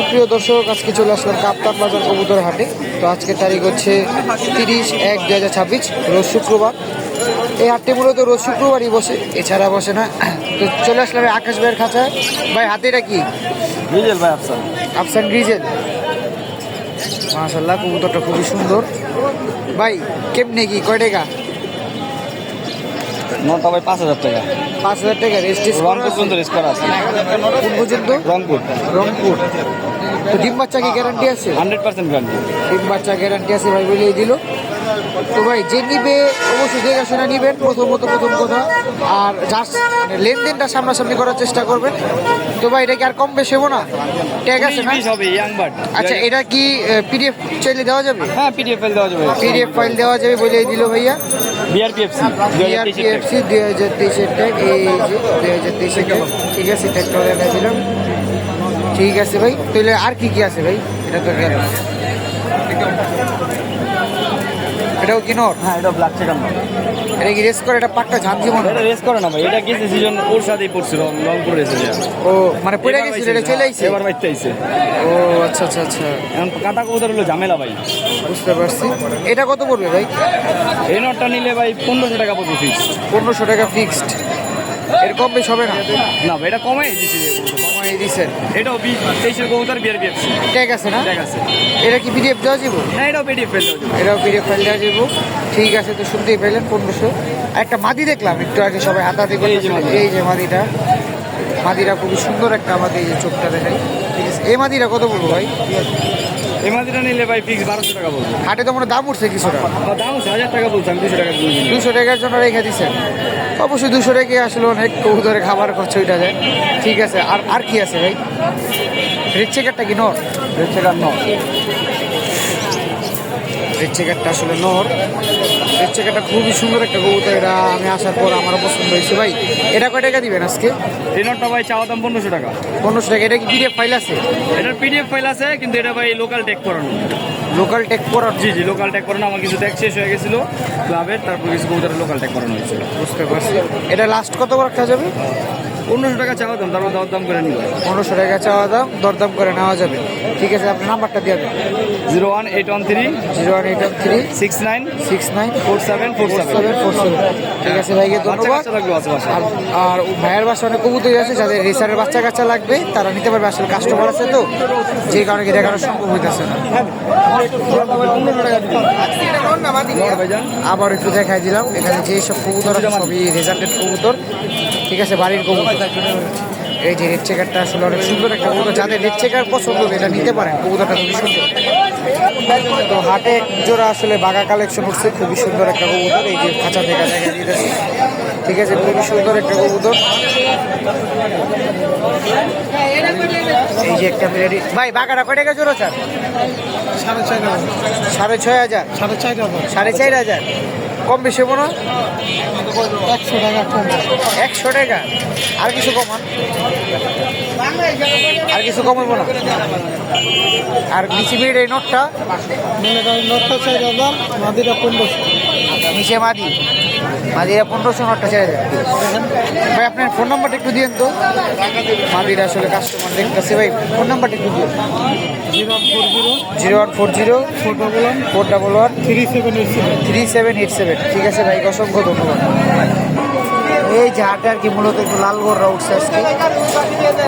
সুপ্রিয় দর্শক, আজকে চলে আসলাম কাপ্তান বাজার কবুতর হাটে। তো আজকের তারিখ হচ্ছে 30/1/2026, রোজ শুক্রবার। এই হাটটি মূলত রোজ শুক্রবারই বসে, এছাড়া বসে না। তো চলে আসলাম আকাশ ভাইয়ের খাঁচায়। ভাই হাতিটা কি? গ্রিজেল ভাই আফসান। আফসান গ্রিজেল, মাশাআল্লাহ কবুতরটা খুবই সুন্দর। ভাই কেমনে কি, কয় টাকা? নটা ভাই 5,000 টাকা। 5,000 টাকা। রেজিস্ট্রেশন রংপুর পর্যন্ত রেস করা আছে। কোন পর্যন্ত? রংপুর। রংপুর। তো ডিম বাচ্চা কি গ্যারান্টি আছে? 100% গ্যারান্টি। ডিম বাচ্চা গ্যারান্টি আছে ভাই বলেই দিল। তো ভাই যে নিবে অবশ্যই দেখাশোনা নিবেন, প্রথম কথা। আর জাস্ট লেনদেনটা সামনাসামনি করার চেষ্টা করবেন। তো ভাই এটা কি আর কম বেশি হবো না? ট্যাগ আছে না? হবে ইয়াং বার্ড। আচ্ছা, এটা কি পিডিএফ চাইলে দেওয়া যাবে? হ্যাঁ, পিডিএফ ফাইল দেওয়া যাবে। পিডিএফ ফাইল দেওয়া যাবে বলেই দিল ভাইয়া। বিআরপিএফসি বিআরপিএফসি 2023-এর ট্যাগ। এই যে 2023-এর ট্যাগ। ঠিক আছে, ট্যাগটা দেখাছিলাম। ঠিক আছে ভাই, তাহলে আর কি কি আছে ভাই? এটা তো গেল। এটাও কি নর? হ্যাঁ, এটা ব্ল্যাক চিকেন। এটা কি রেস করে? এটা পাকটা ঝানঝি মনে হয়। এটা রেস করে না ভাই, এটা গেছে সিজন ওর সাথেই পড়ছিল, রংপুর রেসে যায়। ও মানে পড়ে গেছিল, এটা চলে আইছে এবার বাইতে আইছে। ও আচ্ছা আচ্ছা আচ্ছা, এখন কাটা কবুতর হলো ঝামেলা ভাই। বুঝতে পারছি। এটা কত পড়বে ভাই? এই নটটা নিলে ভাই 1500 টাকা পড়বে ফিক্স। 1500 টাকা ফিক্সড। এর কম বেশ হবে না? না ভাই, এটা কমাই দিছি। কমাই দিছেন? এটাও 23-এর কবুতর বিআরপিএফসি ট্যাগ আছে না? ঠিক আছে। এটা কি পিডিএফ দেওয়া যাবে? হ্যাঁ, এটাও পিডিএফ ফাইল দেওয়া যাবে। এটাও পিডিএফ ফাইল দেওয়া যাবে। ঠিক আছে, তো শুনতেই পেলেন 1500। একটা মাদি দেখলাম একটু আগে, সবাই হাতাহাতি করতেছিল। এই যে মাদিটা, মাদিরা খুবই সুন্দর একটা মাদি, এই যে চোখটা দেখাই। ঠিক আছে, এই মাদিরা কত বলবো ভাই? এই মাদিটা নিলে ভাই ফিক্স 1200 টাকা বলবো। হাটে তো মনে দাম উঠছে কিছুটা। দাম 1000 টাকা বলছি, আমি 200 টাকা দিয়ে দিই। 200 টাকার জন্য রেখে দিচ্ছেন? অবশ্যই 200 টাকা আসলে অনেক কবুতরে খাবার খরচ ওইটা যায়। ঠিক আছে, আর আর কি আছে ভাই? রেড চেকারটা কি নর? রেড চেকার নর। রেড চেকারটা আসলে নর। রেড চেকারটা খুবই সুন্দর একটা কবুতর। এটা আমি আসার পর আমারও পছন্দ হয়েছে ভাই। এটা কয় টাকা দিবেন আজকে? এই নটটা ভাই চাওয়া দাম 1500 টাকা। 1500 টাকা। এটা কি পিডিএফ ফাইল আছে? এটার পিডিএফ ফাইল আছে, কিন্তু এটা ভাই লোকাল ট্যাগ করানো। লোকাল ট্যাগ করার? জি, লোকাল ট্যাগ করানো। আমার কিছু ট্যাগ শেষ হয়ে গেছিল ক্লাবের, তারপর কিছু কবুতরের লোকাল ট্যাগ করানো হয়েছিল। বুঝতে পারছি। এটা লাস্ট কত রাখা যাবে? 1500 টাকা চাওয়া দাম, তারপর দাম করে নিব। 1500 টাকা চাওয়া দাম, দরদাম করে নেওয়া যাবে। ঠিক আছে, আপনার নাম্বারটা দিয়ে দেন। 01813 01813 69 69 4747। 4747। ঠিক আছে ভাইকে ধন্যবাদ। আর ভাইয়ের বাসা অনেক কবুতর আছে, যাদের রেসারের বাচ্চা কাচ্চা লাগবে তারা নিতে পারবে। আসলে কাস্টমার আছে তো, যে কারণে কি দেখানো সম্ভব হইতেছে না। আবার একটু দেখাই দিলাম, এখানে যে সব কবুতর আছে সবই রেজাল্টেড কবুতর। ঠিক আছে, বাড়ির কবুতর। এই যে রেড চেকারটা আসলে অনেক সুন্দর একটা কবুতর, যাদের রেড চেকার পছন্দ এটা নিতে পারেন, কবুতরটা খুবই সুন্দর। তো হাটে এক জোড়া আসলে বাঘা কালেকশন উঠছে, খুবই সুন্দর একটা কবুতর। এই যে খাঁচা থেকে দেখা দিতেছে। ঠিক আছে, খুবই সুন্দর একটা কবুতর। এই যে একটা রেডি ভাই, বাঘাটা কয় টাকা জোড়া চান? 6,500। 4,500। কম বেশি হবো না? 100 টাকা কম। 100 টাকা। আর কিছু কমান? আর কিছু কমাবো না? আর নিচে মিড এই নোটটা? নোটটা 4,000, মাদিরা 1500। নিচে মাদিরা 1500, নোটটা 4,000। ভাই আপনার ফোন নাম্বারটা একটু দিন তো। মাদিরা আসলে কাস্টমার দেখতেছে ভাই, ফোন নাম্বারটা একটু দিন। 0140 411 3787। ঠিক আছে ভাই, অসংখ্য ধন্যবাদ। এই যে হাটে আর কি মূলত একটু লাল গড়া উঠছে আজকে।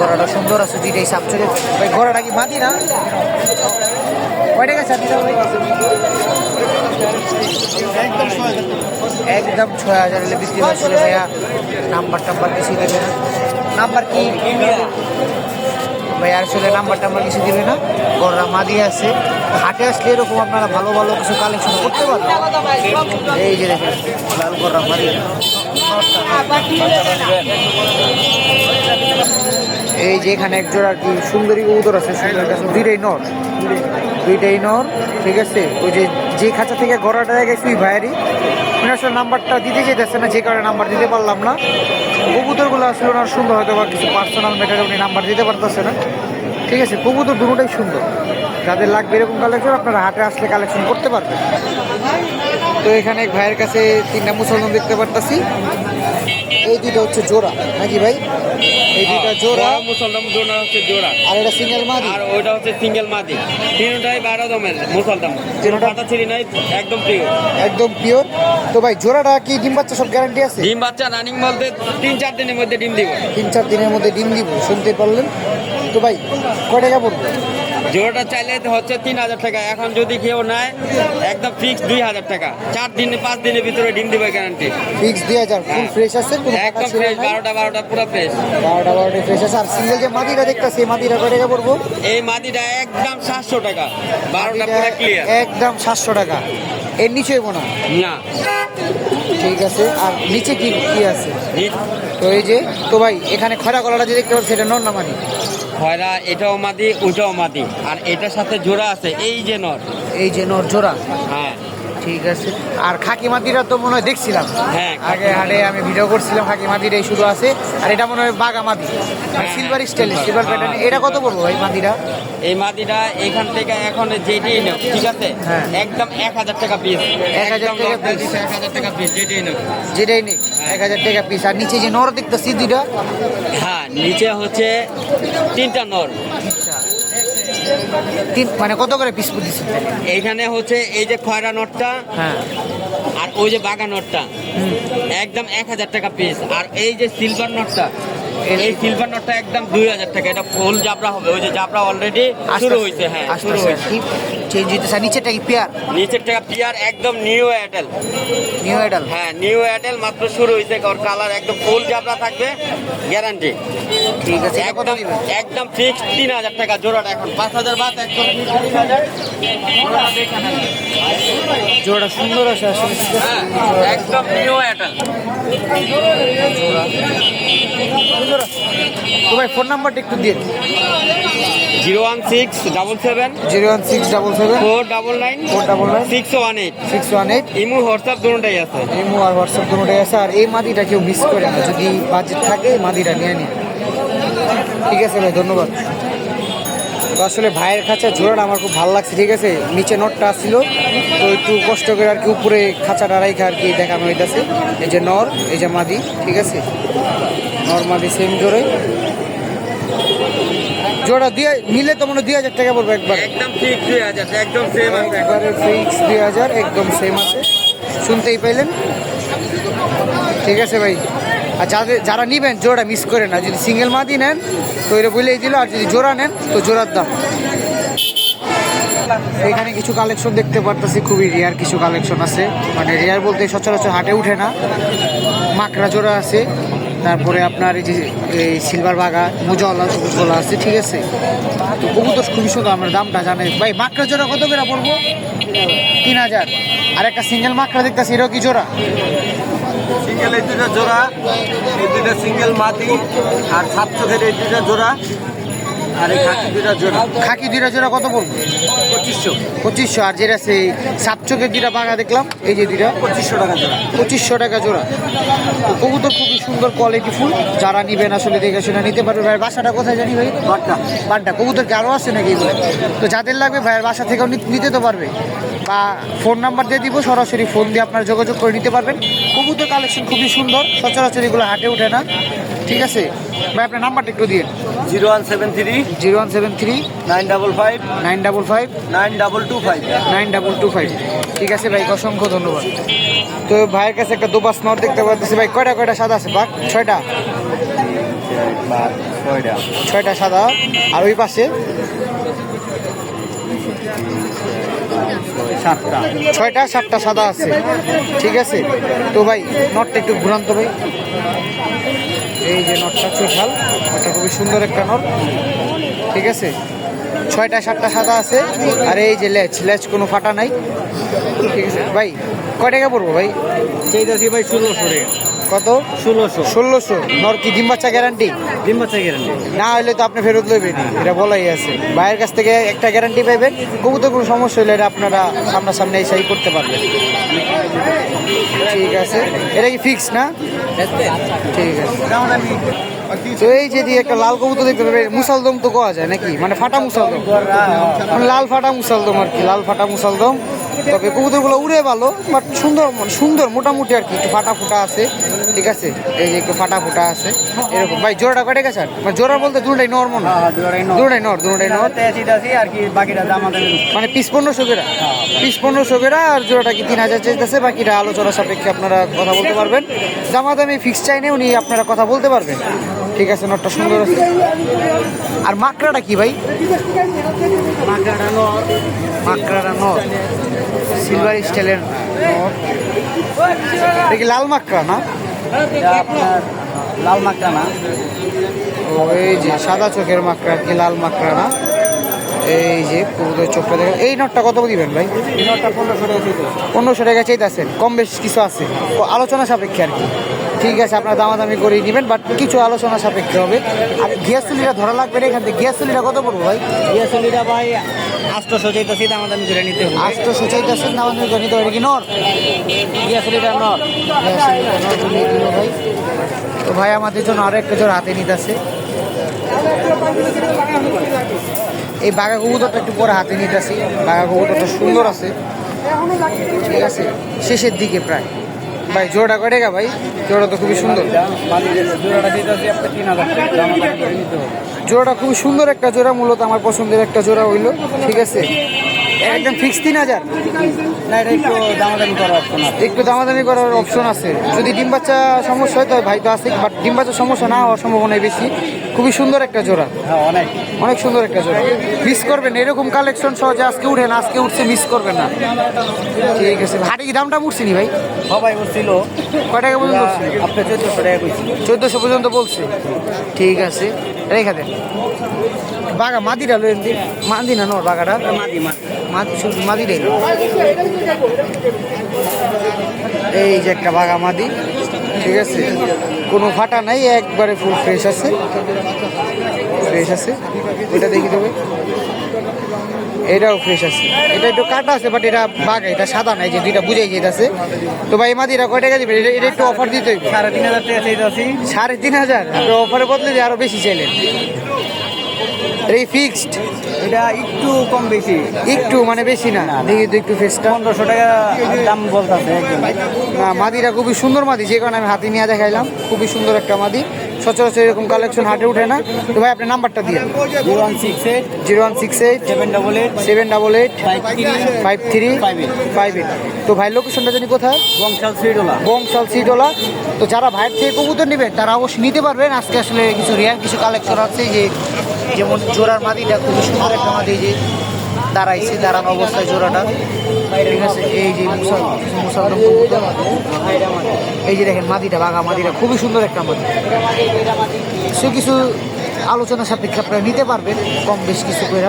গড়াটা সুন্দর আছে, দুইটাই সাপচরে ভাই। গড়াটা কি মাদি না? কয় টাকা চাচ্ছি ভাই? একদম 6,000 হলে বিক্রি হয়েছিল ভাইয়া। নাম্বার কিছুই দেবে না? নাম্বার কি ভাই? আসলে নাম্বার কিছু দিবে না। গড়া মাদি আছে। হাটে আসলে এরকম আপনারা ভালো ভালো কিছু কালেকশন করতে পারবেন। এই যে দেখেন লাল গড়া মাদি। এই যে এখানে এক জোড়া আর কি সুন্দরী কবুতর আছে, দুইটাই নর। ঠিক আছে, ওই যে খাঁচা থেকে গড়াটা গেছে ওই ভাইয়েরই। উনি আসলে নাম্বারটা দিতে চাইতেছে না, যে কারণে নাম্বার দিতে পারলাম না। কবুতরগুলো আসলে ওনার সুন্দর, হয়তো বা কিছু পার্সোনাল ম্যাটারে উনি নাম্বার দিতে পারতেছে না। ঠিক আছে, কবুতর দুটোটাই সুন্দর। যাদের লাগবে এরকম কালেকশন, আপনারা হাটে আসলে কালেকশন করতে পারবেন। তো এখানে এক ভাইয়ের কাছে 3টা মুসলমান দেখতে পারতাছি। এই দুটো হচ্ছে জোড়া নাকি ভাই? এই দুটা জোড়া, মুসলদম জোড়া হচ্ছে জোড়া, আর এটা সিঙ্গেল মাদি। আর ওইটা হচ্ছে সিঙ্গেল মাদি। তিনটাই 12 দমের মুসলদম, তিনটা পাতা ছিঁড়ি নাই, একদম প্রিয়। একদম পিওর। তো ভাই জোড়াটা কি ডিম বাচ্চা সব গ্যারান্টি আছে? ডিম বাচ্চা রানিং বলতে 3-4 দিনের মধ্যে ডিম দিব। 3-4 দিনের মধ্যে ডিম দিব, শুনতে পারলেন। তো ভাই কয় টাকা পড়বে? জোড়াটা চাইলে তো হচ্ছে 3000 টাকা, এখন যদি কেউ নেয় একদম ফিক্স 2000 টাকা। 4 দিনে 5 দিনের ভিতরে ডিম দিবে গ্যারান্টি। ফিক্স 2000, ফুল ফ্রেশ আছে, কোনো টাকা একদম ছিল ফ্রেশ, না? 12টা পুরো ফ্রেশ। 12টা ফ্রেশ আছে। আর সিঙ্গেল যে মাদিটা দেখতেছি, এই মাদিটা কয় টাকা পড়বো? এই মাদিটা একদম 700 টাকা, 12টা পুরো ক্লিয়ার। একদম 700 টাকা। এর নিচে হইব না? না, ঠিক আছে। আর নিচে কি কি আছে? তো এই যে, তো ভাই এখানে খরা কলাটা যে দেখতে পাচ্ছি, এটা নর না মাদি? খয়রা এটাও মাদি, ওটাও মাদি, আর এটার সাথে জোড়া আছে, এই যে নর। এই যে নর জোড়া, হ্যাঁ ঠিক আছে। আর খাকি মাদিরা তো মনে হয় দেখছিলাম, হ্যাঁ, আগে হাটে আমি ভিডিও করছিলাম, খাকি মাদিরাই শুধু আছে। আর এটা মনে হয় বাগা মাদি, সিলভার স্টাইল, সিলভার প্যাটার্ন। এটা কত পড়বো ভাই মাদিরা? এই মাদিটা এখান থেকে এখন যেটাই নেব, ঠিক আছে, হ্যাঁ। একদম 1000 টাকা পিস। 1000 টাকা piece। 1000 টাকা পিস, যেটাই নেব। যেটাই নেই 1000 টাকা পিস। আর নিচে যে নর দেখতেছি দুইটা, হ্যাঁ, নিচে হচ্ছে 3টা নর। মানে কত করে পিস দিচ্ছে? এইখানে হচ্ছে এই যে খয়রা নটটা, হ্যাঁ, আর ওই যে বাগা নটটা, একদম 1000 টাকা পিস। আর এই যে সিলভার নটটা, এই সিলভার নটটা একদম 2000 টাকা। এটা ফুল জাবরা হবে, ওই যে জাবরা অলরেডি শুরু হয়েছে। হ্যাঁ, শুরু হয়েছে। চেঞ্জ হইতেছে। নিচেরটা কি পেয়ার? নিচের টাকা পিয়ার, একদম নিউ এয়ারটেল। New ideal? হ্যাঁ, নিউ এয়ারটেল মাত্র শুরু হয়েছে। ওর কালার একদম ফুল জাবরা থাকবে, গ্যারান্টি। ঠিক আছে। এটা কত একদম দিবেন? একদম ফিক্স 3000 টাকা জোড়াটা। এখন 5000 বাদ, একদম 3000। জোড়া সুন্দর আছে আসলে। হ্যাঁ, একদম নিউ এয়ারটেল। তো ভাই ফোন নাম্বারটা একটু দিয়ে। 01677 01677 499 499 618। 618। ইমো হোয়াটসঅ্যাপ দুটোটাই আছে। ইমো আর হোয়াটসঅ্যাপ দুটোই আছে। আর এই মাদিটা কেউ মিস করে না, যদি বাজেট থাকে এই মাদিটা নিয়ে নিন। ঠিক আছে ভাই, ধন্যবাদ। তো আসলে ভাইয়ের খাঁচা জোড়াটা আমার খুব ভালো লাগছে, ঠিক আছে। নিচে নটটা আসছিল, তো একটু কষ্ট করে আর কি উপরে খাঁচাটা রাইখা আর কি দেখানো হইতেছে। এই যে নর, এই যে মাদি, ঠিক আছে। নর মাদি সেম জোড়ে। জোড়া দিয়ে নিলে তো মনে হয় 2000 টাকা পড়বে একবার। একদম ফিক্স 2000, একদম সেম আছে। একবারে ফিক্স 2000, একদম সেম আছে। শুনতেই পাইলেন, ঠিক আছে ভাই। আর যারা নিবেন জোড়া মিস করে না, যদি সিঙ্গেল মাদি নেন তো এটা বলেই দিল, আর যদি জোড়া নেন তো জোড়ার দাম। এখানে কিছু কালেকশন দেখতে পারতেছি, খুবই রেয়ার কিছু কালেকশন আছে। মানে রেয়ার বলতে সচরাচর হাটে উঠে না। মাকড়া জোড়া আছে, তারপরে আপনার এই যে এই সিলভার বাগা মোজাওয়ালা সবুজ গলা আছে, ঠিক আছে। তো কবুতর খুবই সুন্দর, আমার দামটা জানে ভাই। মাকড়া জোড়া কত করে পড়বো? 3000। আর একটা সিঙ্গেল মাকড়া দেখতেছি, এটাও কি জোড়া? সিঙ্গেল এই দুটা জোড়া, এই দুটা সিঙ্গেল মাদি, আর সাত চোখের এই দুটা জোড়া, আর এই খাকি দুটা জোড়া। খাকি দুইটা জোড়া কত পড়বে? 2500। 2500। আর যেটা সেই সাত চোখের দুইটা বাগা দেখলাম, এই যে দুইটা, 2500 টাকা জোড়া। 2500 টাকা জোড়া। তো কবুতর খুবই সুন্দর, কোয়ালিটি ফুল। যারা নিবেন আসলে দেখে শুনে নিতে পারবে। ভাইয়ের বাসাটা কোথায় জানি ভাই? বাট্টা। বাড্ডা। কবুতর কি আরও আছে নাকি এগুলো? তো যাদের লাগবে ভাইয়ের বাসা থেকেও নিতে তো পারবে, বা ফোন নাম্বার দিয়ে দিব, সরাসরি ফোন দিয়ে আপনারা যোগাযোগ করে নিতে পারবেন। কবুতর কালেকশন খুবই সুন্দর, সচরাচর এগুলো হাটে ওঠে না, ঠিক আছে ভাই। আপনার নাম্বারটা একটু দিন। 0173 0173 955 955 9225। 9225। ঠিক আছে ভাই, অসংখ্য ধন্যবাদ। তো ভাইয়ের কাছে একটা দুবাস নর দেখতে পাচ্ছি ভাই। কয়টা সাদা আছে বাঘ? 6টা। 6টা সাদা। আর ওই পাশে 6টা সাদা আছে, ঠিক আছে। তো ভাই নটটা একটু ঘুরান তো ভাই। এই যে নটটা চোখাল, এটা খুবই সুন্দর একটা নট, ঠিক আছে। 6টা সাদা আছে। আর এই যে লেজ কোনো ফাটা নাই, ঠিক আছে ভাই। কয় টাকা পড়বো ভাই? চাইতেছি ভাই 1600 টাকা। কত? 1600। 1600। নর কি ডিম বাচ্চা গ্যারান্টি? ডিম বাচ্চা গ্যারান্টি। না হলে তো আপনি ফেরত লইবেন, এটা বলাই আছে। ভাইয়ের কাছ থেকে একটা গ্যারান্টি পাইবেন। কবুতর কোনো সমস্যা হলে এটা আপনারা সামনাসামনি এসেই করতে পারবেন, ঠিক আছে। এটা কি ফিক্স না? ঠিক আছে। তো এই যে দিয়ে একটা লাল কবুতর দেখতে পাবে, মুসালদম তো কোয়া যায় নাকি, মানে ফাটা মুসালদম, মানে লাল ফাটা মুসালদম আর কি, লাল ফাটা মুসালদম। তবে কবুতরগুলো উড়ে ভালো, বাট সুন্দর মোটামুটি আর কি, একটু ফাটা ফুটা আছে, ঠিক আছে, এই যে একটু ফাটা ফুটা আছে এরকম। ভাই জোড়াটা কয়টা গেছে? মানে জোড়া বলতে দুটাই নর মনে হয়। দুটাই নর আর কি বাকিটা দাম মানে পিস 1500 করে, পিস 1500 করে। আর জোড়াটা কি 3000 চাইতেছে, বাকিটা আলোচনা সাপেক্ষে আপনারা কথা বলতে পারবেন। দামাদামি ফিক্স চাইনে উনি আপনারা কথা বলতে পারবেন। ঠিক আছে, নটটা সুন্দর আছে। আর মাকড়াটা কি ভাই? মাকড়াটা নর, সিলভার স্টাইলের নর। দেখি লাল মাকড়া না? আপনার লাল মাকড়া না, ও এই যে সাদা চোখের মাকড়া আর কি, লাল মাকড়া না। এই যে কবুতরের চোখটা দেখেন। এই নটটা কত দিবেন ভাই? 1500 টাকা চাইতেছেন, কম বেশ কিছু আছে, আলোচনা সাপেক্ষে আর কি। ঠিক আছে, আপনারা দামাদামি করে নেবেন, বাট কিছু আলোচনা সাপেক্ষে হবে। আর গিয়াসুলিটা ধরা লাগবে না এখান থেকে। গিয়াসুলিটা কত পড়বো ভাই? ইয়াসলিটা ভাই 800 চাইতেছি, দামাদামি করে নিতে হবে। 800 চাইতেছেন, দামাদামি করে নিতে হবে কি নর? ইয়াসলিটা নর। গিয়াসুলিটা নর বলিয়ে দিল ভাই। তো ভাই আমাদের জন্য আরো একটা জোর হাতে নিতেছে। এই বাঘা কবুতরটা একটু পরে হাতে নিতেছি। বাঘা কবুতরটা সুন্দর আছে, ঠিক আছে, শেষের দিকে প্রায়। ভাই জোড়াটা কয় টাকা ভাই? জোড়া তো খুবই সুন্দর। জোড়াটা দিতেছি আপনার 3000 টাকা, দামাদামি করে নিতে হবে। জোড়াটা খুবই সুন্দর একটা জোড়া, মূলত আমার পছন্দের একটা জোড়া হইলো। ঠিক আছে, একদম ফিক্স 3000। না, এটা একটু দামাদামি করার অপশন আছে। একটু দামাদামি করার অপশন আছে, যদি ডিম বাচ্চা সমস্যা হয় তবে ভাই তো আছে, বাট ডিম বাচ্চা সমস্যা না হওয়ার সম্ভাবনাই বেশি। খুবই সুন্দর একটা জোড়া, হ্যাঁ অনেক। অনেক সুন্দর একটা জোড়া। মিস করবেন না, এরকম কালেকশন সহজে আজকে উঠেন, আজকে উঠছে, মিস করবেন না। ঠিক আছে, হাটে কি দামটা উঠছে নি ভাই? সবাই বলছিল কয় টাকা পর্যন্ত উঠছে? আপনার 1400 টাকা কইছি। 1400 পর্যন্ত বলছে। ঠিক আছে, রেখা দেন। বাঘা মাদিটা লইন দি, মাদি না নর বাঘাটা? মাদি মাদি, শুধু মাদিটাই। এই যে একটা বাঘা মাদি, ঠিক আছে, কোনো ফাটা নাই, একবারে ফুল ফ্রেশ আছে, ফ্রেশ আছে। ওইটা দেখি দেবে, এটাও ফ্রেশ আছে। এটা একটু কাটা আছে, বাট এটা বাঘা, এটা সাদা নাই, যে দুইটা বুঝাই যেতেছে। তো ভাই মাদিরা কয় টাকা দিবেন? এটা একটু অফার দিতে হইব। 3500 টাকা চাইতেছি। 3500? অফারের বদলে যে আরো বেশি চাইলেন। এই ফিক্সড? এটা একটু কম বেশি, একটু মানে বেশি না, দেখি তো একটু ফেসটা। 1500 টাকা দাম বলতেছে একদম। না, মাদিটা খুবই সুন্দর মাদি, যে কারণে আমি হাতে নিয়ে দেখাইলাম। খুবই সুন্দর একটা মাদি, সচরাচর এরকম কালেকশন হাটে উঠে না। তো ভাই আপনার নাম্বারটা দিয়ে। 0168 0168 788 788 53 5358। তো ভাই লোকেশনটা জানি কোথায়? বংশাল শ্রীডোলা। বংশাল সিটোলা। তো যারা ভাইয়ের থেকে কবুতর নেবেন তারা অবশ্যই নিতে পারবেন। আজকে আসলে কিছু রেয়ার কিছু কালেকশন আছে, যে যেমন জোড়ার মাদিটা খুবই সুন্দর একটা মাদি, যে দাঁড়াইছে, দাঁড়ানো অবস্থায় জোড়াটা, ঠিক আছে। এই যে মুসালদম কবুতর, এই যে দেখেন মাদিটা, বাঘা মাদিটা খুবই সুন্দর একটা মাদি। সে কিছু আলোচনা সাপেক্ষে আপনারা নিতে পারবেন, কম বেশ কিছু করে।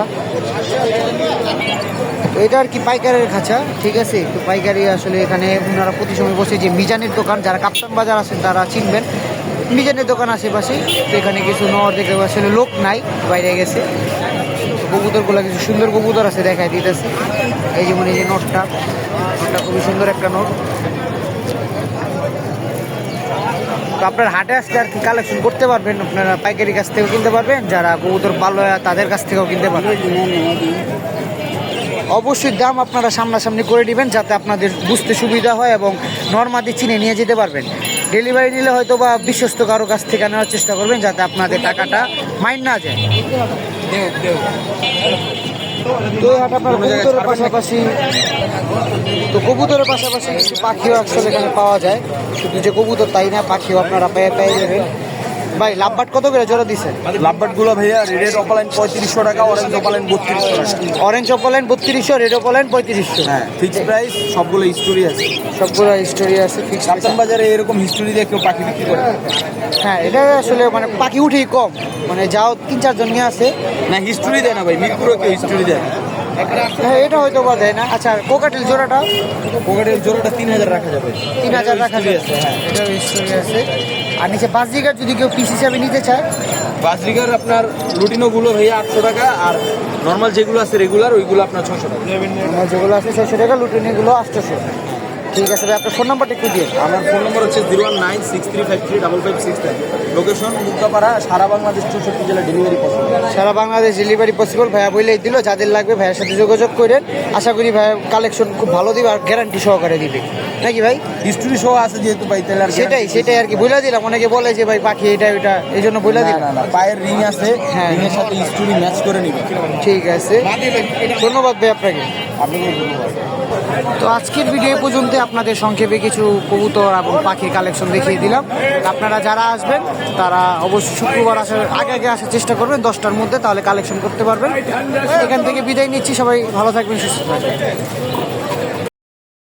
তো এটা আর কি পাইকারের খাঁচা, ঠিক আছে। তো পাইকারি আসলে এখানে ওনারা প্রতি সময় বসে, যে মিজানের দোকান, যারা কাপ্তান বাজার আছেন তারা চিনবেন, মিজানের দোকান আশেপাশে। তো এখানে কিছু নর দেখে আসলে লোক নাই, বাইরে গেছে। কবুতরগুলো কিছু সুন্দর কবুতর আছে, দেখায় দিতেছে। এই যেমন এই যে নটটা, নটটা খুবই সুন্দর একটা নট। তো আপনার হাটে আসলে আর কি কালেকশন করতে পারবেন, আপনারা পাইকারি কাছ থেকেও কিনতে পারবেন, যারা কবুতর পালো তাদের কাছ থেকেও কিনতে পারবেন। অবশ্যই দাম আপনারা সামনাসামনি করে দিবেন, যাতে আপনাদের বুঝতে সুবিধা হয় এবং নরমাদি চিনে নিয়ে যেতে পারবেন। ডেলিভারি নিলে হয়তো বা বিশ্বস্ত কারো কাছ থেকে নেওয়ার চেষ্টা করবেন, যাতে আপনাদের টাকাটা মাইন্ড না যায়। তো এই হাট আপনার কবুতরের পাশাপাশি, তো কবুতরের পাশাপাশি কিছু পাখিও আসলে এখানে পাওয়া যায়। শুধু যে কবুতর তাই না, পাখিও আপনারা পেয়ে যাবেন। ভাই লাভবাট কত করে জোড়া দিচ্ছেন? লাভবাট গুলো ভাইয়া রেড অপালাইন 3500 টাকা, অরেঞ্জ অপালাইন 3200 টাকা। Orange opaline 3200, red opaline 3500। হ্যাঁ ফিক্সড প্রাইস, সবগুলো হিস্টোরি আছে। সবগুলো হিস্টোরি আছে, ফিক্স। কাপ্তান বাজারে এরকম হিস্টোরি দিয়ে কেউ পাখি বিক্রি করে? হ্যাঁ, এটা আসলে মানে পাখি উঠেই কম, মানে যাও 3-4 জন নিয়ে আসে। না হিস্টোরি দেয় না ভাই, মিরপুরে কেউ হিস্টোরি দেয় না। হ্যাঁ, এটা হয়তো বা দেয় না। আচ্ছা, কোকাটেল জোড়াটা? পকেটের জোড়াটা 3000 রাখা যাবে। 3000 রাখা হিস্টোরি যায়, আছে, হ্যাঁ। এটার হিস্টোরি আছে। আর নিচে বাসজিগার যদি কেউ পিস হিসাবে নিতে চায়? বাজরিকার আপনার লুটিনোগুলো ভাইয়া 800 টাকা, আর নর্মাল যেগুলো আছে রেগুলার ওইগুলো আপনার 600 টাকা। আমার যেগুলো আছে 600 টাকা, লুটিনিগুলো 800। ঠিক আছে ভাই, আপনার ফোন নাম্বারটা একটু দিয়ে। আমার ফোন নম্বর হচ্ছে 01963535569। লোকেশন মুক্তাপাড়া, সারা বাংলাদেশ 64 জেলা ডেলিভারি পসিবল। সারা বাংলাদেশ ডেলিভারি পসিবল। ভাইয়া বলেই দিল, যাদের লাগবে ভাইয়ের সাথে যোগাযোগ করেন। আশা করি ভাইয়া কালেকশন খুব ভালো দিবে আর গ্যারান্টি সহকারে দিবে। নাকি ভাই? হিস্ট্রি শো আছে যেহেতু ভাই তাহলে আর সেটাই আর কি বলে দিলাম, অনেকে বলে যে ভাই পাখি এটা ওইটা, এই জন্য বলে দিলাম। পায়ের রিং আছে, হ্যাঁ। রিংয়ের সাথে হিস্ট্রি ম্যাচ করে নিবে। ঠিক আছে, ধন্যবাদ ভাই আপনাকে। আপনাকে ধন্যবাদ। তো আজকের ভিডিও পর্যন্ত আপনাদের সংক্ষেপে কিছু কবুতর এবং পাখির কালেকশন দেখিয়ে দিলাম। আপনারা যারা আসবেন তারা অবশ্যই শুক্রবার আগে আসার চেষ্টা করবেন 10টার মধ্যে, তাহলে কালেকশন করতে পারবেন। এখান থেকে বিদায় নিচ্ছি, সবাই ভালো থাকবেন, সুস্থ থাকবেন।